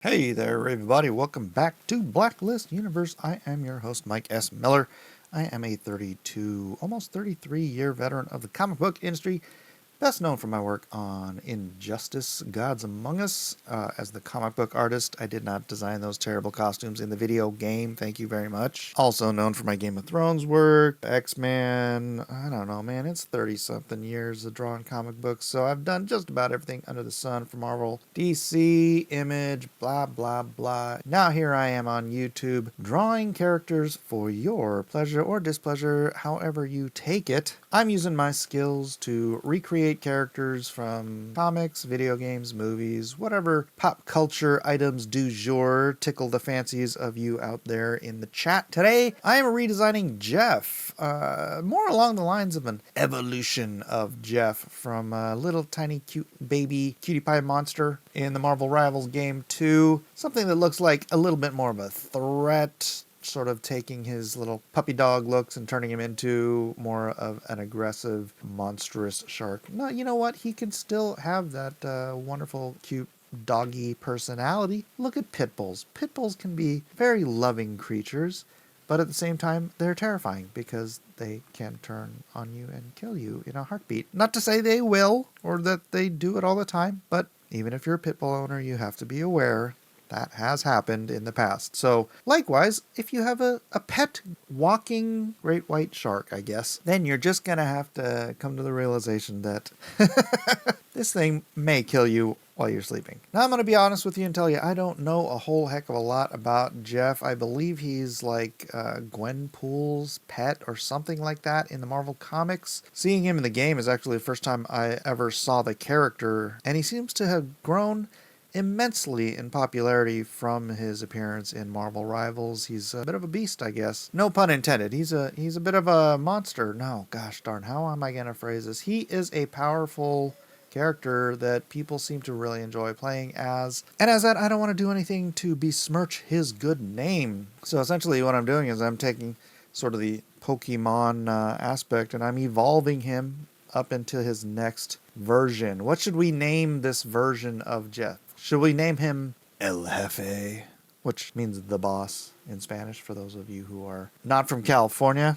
Hey there, everybody. Welcome back to Blacklist Universe. I am your host, Mike S. Miller. I am a 32, almost 33-year veteran of the comic book industry, best known for my work on Injustice, Gods Among Us. As the comic book artist, I did not design those terrible costumes in the video game. Thank you very much. Also known for my Game of Thrones work, X-Men. I don't know, man. It's 30-something years of drawing comic books, so I've done just about everything under the sun for Marvel, DC, Image, blah, blah, blah. Now here I am on YouTube, drawing characters for your pleasure or displeasure, however you take it. I'm using my skills to recreate characters from comics, video games, movies, whatever pop culture items du jour tickle the fancies of you out there in the chat. Today, I am redesigning Jeff, more along the lines of an evolution of Jeff from a little tiny cute baby cutie pie monster in the Marvel Rivals game to something that looks like a little bit more of a threat, sort of taking his little puppy dog looks and turning him into more of an aggressive, monstrous shark. No, you know what? He can still have that wonderful, cute, doggy personality. Look at pit bulls. Pit bulls can be very loving creatures, but at the same time, they're terrifying because they can turn on you and kill you in a heartbeat. Not to say they will, or that they do it all the time, but even if you're a pit bull owner, you have to be aware that has happened in the past. So likewise, if you have a pet walking great white shark, I guess, then you're just going to have to come to the realization that this thing may kill you while you're sleeping. Now I'm going to be honest with you and tell you I don't know a whole heck of a lot about Jeff. I believe he's like Gwenpool's pet or something like that in the Marvel Comics. Seeing him in the game is actually the first time I ever saw the character, and he seems to have grown immensely in popularity from his appearance in Marvel Rivals. He's a bit of a beast, I guess. No pun intended. He's a bit of a monster. No, gosh darn, how am I going to phrase this? He is a powerful character that people seem to really enjoy playing as. And as that, I don't want to do anything to besmirch his good name. So essentially what I'm doing is I'm taking sort of the Pokemon aspect and I'm evolving him up into his next version. What should we name this version of Jeff? Should we name him El Jefe, which means the boss in Spanish for those of you who are not from California?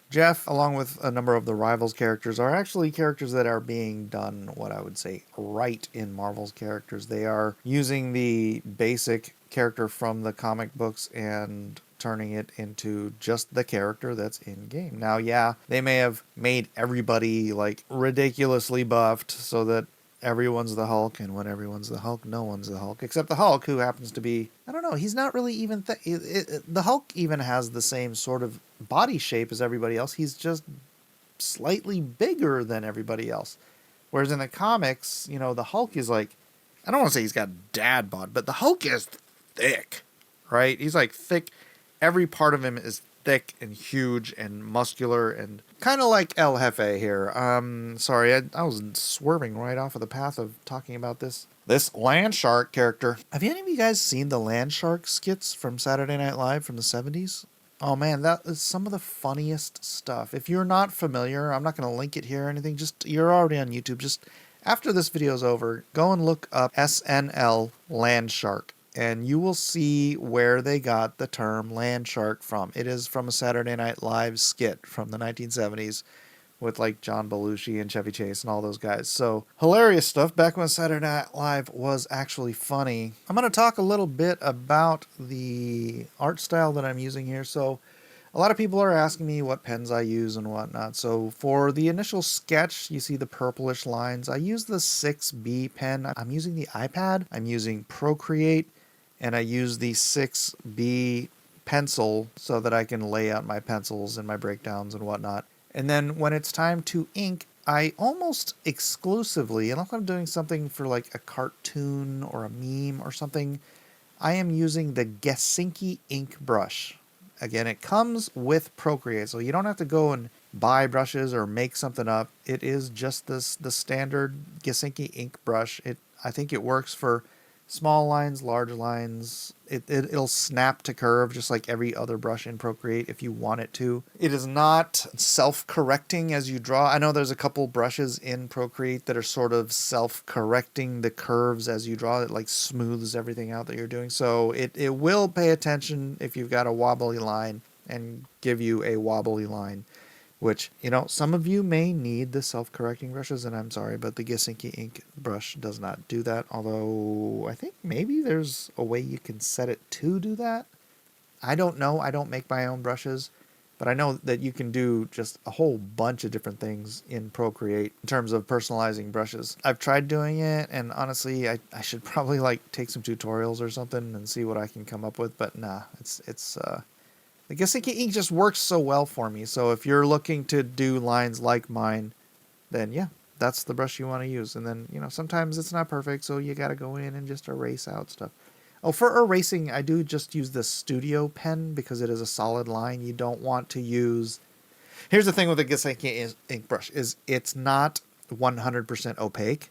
Jeff, along with a number of the Rivals characters, are actually characters that are being done, what I would say, right in Marvel's characters. They are using the basic character from the comic books and turning it into just the character that's in game. Now, yeah, they may have made everybody like ridiculously buffed so that everyone's the Hulk, and when everyone's the Hulk, no one's the Hulk, except the Hulk, who happens to be, I don't know, he's not really even, the Hulk even has the same sort of body shape as everybody else. He's just slightly bigger than everybody else. Whereas in the comics, you know, the Hulk is like, I don't want to say he's got dad bod, but the Hulk is thick, right? He's like thick. Every part of him is thick and huge and muscular and kind of like El Jefe here. Sorry, I was swerving right off of the path of talking about this LANDSHARK character. Have any of you guys seen the LANDSHARK skits from Saturday Night Live from the 70s? Oh man, that is some of the funniest stuff. If you're not familiar, I'm not going to link it here or anything. Just, you're already on YouTube. Just after this video is over, go and look up SNL LANDSHARK. And you will see where they got the term LANDSHARK from. It is from a Saturday Night Live skit from the 1970s with like John Belushi and Chevy Chase and all those guys. So hilarious stuff back when Saturday Night Live was actually funny. I'm going to talk a little bit about the art style that I'm using here. So a lot of people are asking me what pens I use and whatnot. So for the initial sketch, you see the purplish lines. I use the 6B pen. I'm using the iPad. I'm using Procreate. And I use the 6B pencil so that I can lay out my pencils and my breakdowns and whatnot. And then when it's time to ink, I almost exclusively, unless I'm doing something for like a cartoon or a meme or something, I am using the Gesinki ink brush. Again, it comes with Procreate, so you don't have to go and buy brushes or make something up. It is just the standard Gesinki ink brush. I think it works for small lines, large lines. It'll snap to curve just like every other brush in Procreate if you want it to. It is not self-correcting as you draw. I know there's a couple brushes in Procreate that are sort of self-correcting the curves as you draw. It like smooths everything out that you're doing. So it will pay attention if you've got a wobbly line and give you a wobbly line. Which, you know, some of you may need the self-correcting brushes, and I'm sorry, but the Gisinki ink brush does not do that. Although, I think maybe there's a way you can set it to do that. I don't know. I don't make my own brushes. But I know that you can do just a whole bunch of different things in Procreate in terms of personalizing brushes. I've tried doing it, and honestly, I should probably, like, take some tutorials or something and see what I can come up with. But nah, the Gisinki ink just works so well for me. So if you're looking to do lines like mine, then yeah, that's the brush you want to use. And then, you know, sometimes it's not perfect, so you got to go in and just erase out stuff. Oh, for erasing, I do just use the Studio pen because it is a solid line. You don't want to use... Here's the thing with the Gisinki ink brush, is it's not 100% opaque.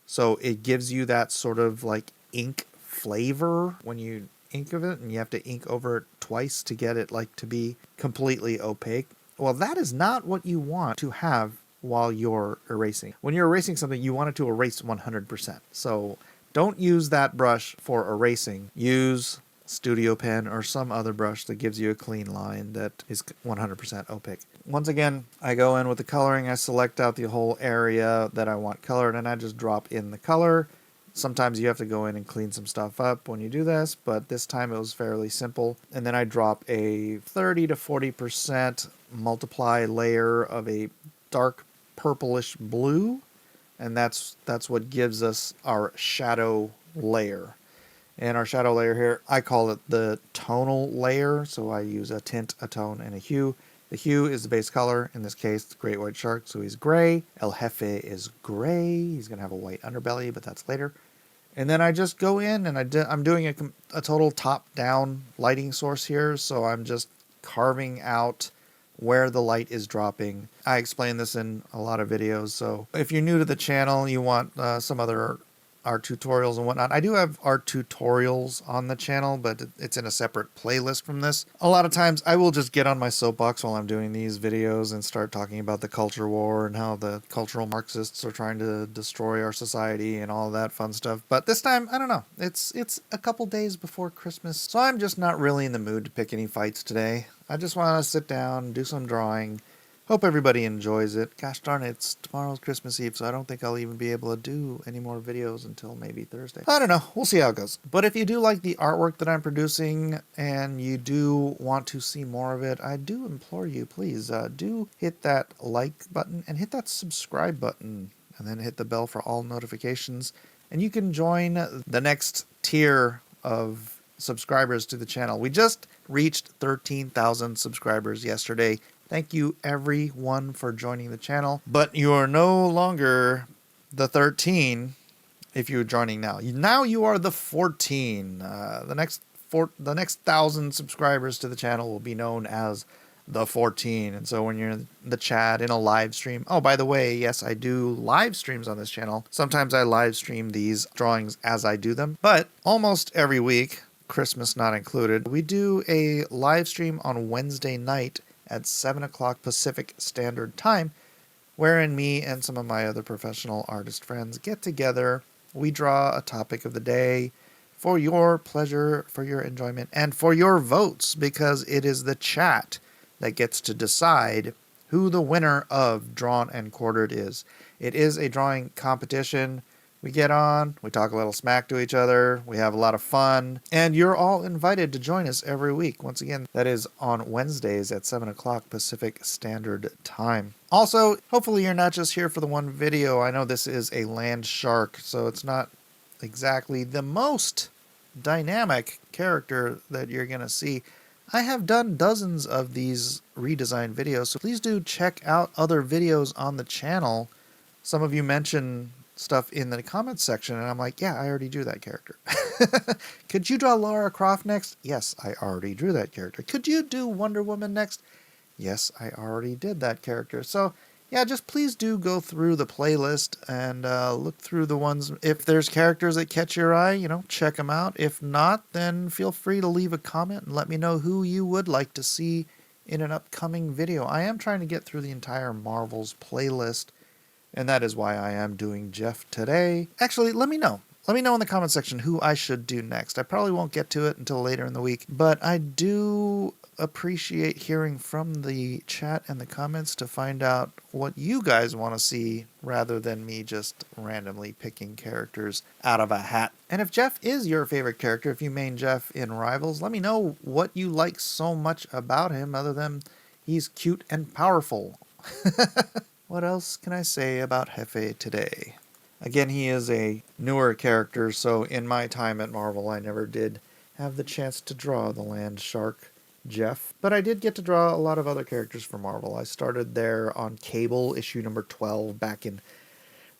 So it gives you that sort of like ink flavor when you ink of it, and you have to ink over it twice to get it like to be completely opaque. Well, that is not what you want to have while you're erasing. When you're erasing something, you want it to erase 100%. So don't use that brush for erasing. Use Studio pen or some other brush that gives you a clean line that is 100% opaque. Once again, I go in with the coloring. I select out the whole area that I want colored, and I just drop in the color. Sometimes you have to go in and clean some stuff up when you do this, but this time it was fairly simple. And then I drop a 30 to 40% multiply layer of a dark purplish blue, and that's what gives us our shadow layer. And our shadow layer here, I call it the tonal layer, so I use a tint, a tone, and a hue. The hue is the base color, in this case, the great white shark, so he's gray. El Jefe is gray. He's going to have a white underbelly, but that's later. And then I just go in and I'm doing a total top-down lighting source here, so I'm just carving out where the light is dropping. I explain this in a lot of videos, so if you're new to the channel, you want some other art tutorials and whatnot. I do have art tutorials on the channel, but it's in a separate playlist from this. A lot of times I will just get on my soapbox while I'm doing these videos and start talking about the culture war and how the cultural Marxists are trying to destroy our society and all that fun stuff. But this time, I don't know. It's a couple days before Christmas, so I'm just not really in the mood to pick any fights today. I just want to sit down, do some drawing. Hope everybody enjoys it. Gosh darn it, it's tomorrow's Christmas Eve, so I don't think I'll even be able to do any more videos until maybe Thursday. I don't know. We'll see how it goes. But if you do like the artwork that I'm producing and you do want to see more of it, I do implore you, please, do hit that like button and hit that subscribe button, and then hit the bell for all notifications. And you can join the next tier of subscribers to the channel. We just reached 13,000 subscribers yesterday. Thank you, everyone, for joining the channel. But you are no longer the 13 if you're joining now. Now you are the 14. The next 1,000 subscribers to the channel will be known as the 14. And so when you're in the chat in a live stream... Oh, by the way, yes, I do live streams on this channel. Sometimes I live stream these drawings as I do them. But almost every week, Christmas not included, we do a live stream on Wednesday night at 7 o'clock Pacific Standard Time, wherein me and some of my other professional artist friends get together. We draw a topic of the day for your pleasure, for your enjoyment, and for your votes, because it is the chat that gets to decide who the winner of Drawn and Quartered is. It is a drawing competition. We get on, we talk a little smack to each other, we have a lot of fun, and you're all invited to join us every week. Once again, that is on Wednesdays at 7 o'clock Pacific Standard Time. Also, hopefully you're not just here for the one video. I know this is a LANDSHARK, so it's not exactly the most dynamic character that you're going to see. I have done dozens of these redesign videos, so please do check out other videos on the channel. Some of you mentioned stuff in the comments section, and I'm like, yeah, I already drew that character. Could you draw Lara Croft next? Yes, I already drew that character. Could you do Wonder Woman next? Yes, I already did that character. So yeah, just please do go through the playlist and look through the ones. If there's characters that catch your eye, check them out. If not, then feel free to leave a comment and let me know who you would like to see in an upcoming video. I am trying to get through the entire Marvel's playlist, and that is why I am doing Jeff today. Actually, let me know. Let me know in the comment section who I should do next. I probably won't get to it until later in the week, but I do appreciate hearing from the chat and the comments to find out what you guys want to see rather than me just randomly picking characters out of a hat. And if Jeff is your favorite character, if you main Jeff in Rivals, let me know what you like so much about him other than he's cute and powerful. What else can I say about Jefe today? Again, he is a newer character, so in my time at Marvel, I never did have the chance to draw the LANDSHARK Jeff, but I did get to draw a lot of other characters for Marvel. I started there on Cable, issue number 12, back in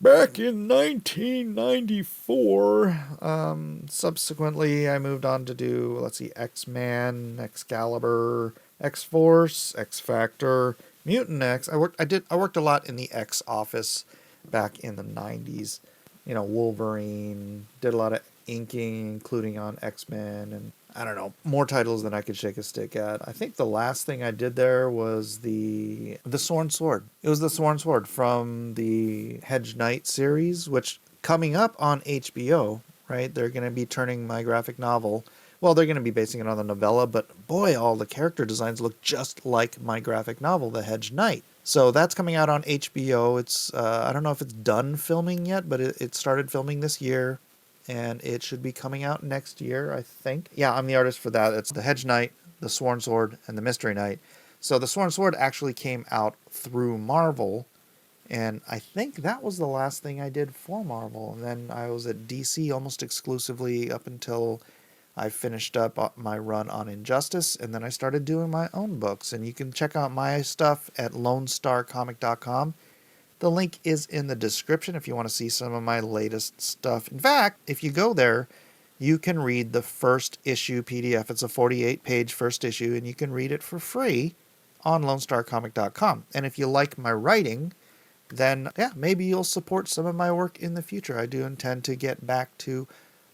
1994. Subsequently, I moved on to do, X-Man, Excalibur, X-Force, X-Factor, Mutant X. I worked a lot in the X office back in the 90s. Wolverine, did a lot of inking, including on X-Men, and I don't know, more titles than I could shake a stick at. I think the last thing I did there was the Sworn Sword. It was the Sworn Sword from the Hedge Knight series, which coming up on HBO, right? They're going to be turning my graphic novel. Well, they're going to be basing it on the novella, but boy, all the character designs look just like my graphic novel, The Hedge Knight. So that's coming out on HBO. It's I don't know if it's done filming yet, but it started filming this year, and it should be coming out next year, I think. Yeah, I'm the artist for that. It's The Hedge Knight, The Sworn Sword, and The Mystery Knight. So The Sworn Sword actually came out through Marvel, and I think that was the last thing I did for Marvel. And then I was at DC almost exclusively up until I finished up my run on Injustice, and then I started doing my own books. And you can check out my stuff at LoneStarComic.com. The link is in the description if you want to see some of my latest stuff. In fact, if you go there, you can read the first issue PDF. It's a 48-page first issue, and you can read it for free on LoneStarComic.com. And if you like my writing, then yeah, maybe you'll support some of my work in the future. I do intend to get back to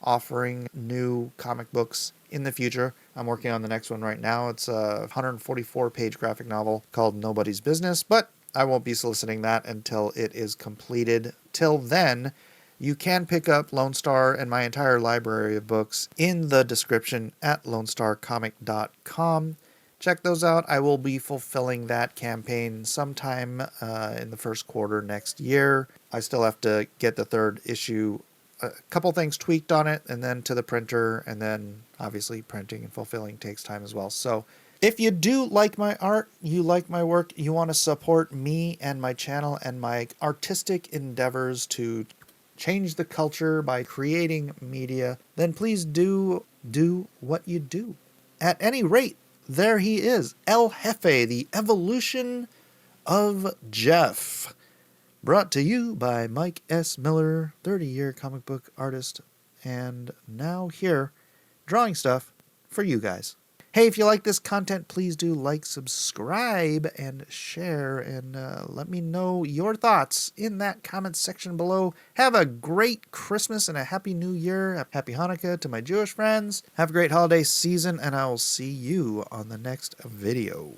offering new comic books in the future. I'm working on the next one right now. It's a 144-page graphic novel called Nobody's Business, but I won't be soliciting that until it is completed. Till then, you can pick up Lone Star and my entire library of books in the description at LoneStarComic.com. Check those out. I will be fulfilling that campaign sometime in the first quarter next year. I still have to get the third issue, a couple things tweaked on it, and then to the printer, and then obviously printing and fulfilling takes time as well. So if you do like my art, you like my work, you want to support me and my channel and my artistic endeavors to change the culture by creating media, then please do what you do. At any rate, there he is, El Jefe, the evolution of Jeff. Brought to you by Mike S. Miller, 30-year comic book artist, and now here, drawing stuff for you guys. Hey, if you like this content, please do like, subscribe, and share, and let me know your thoughts in that comment section below. Have a great Christmas and a Happy New Year. Happy Hanukkah to my Jewish friends. Have a great holiday season, and I will see you on the next video.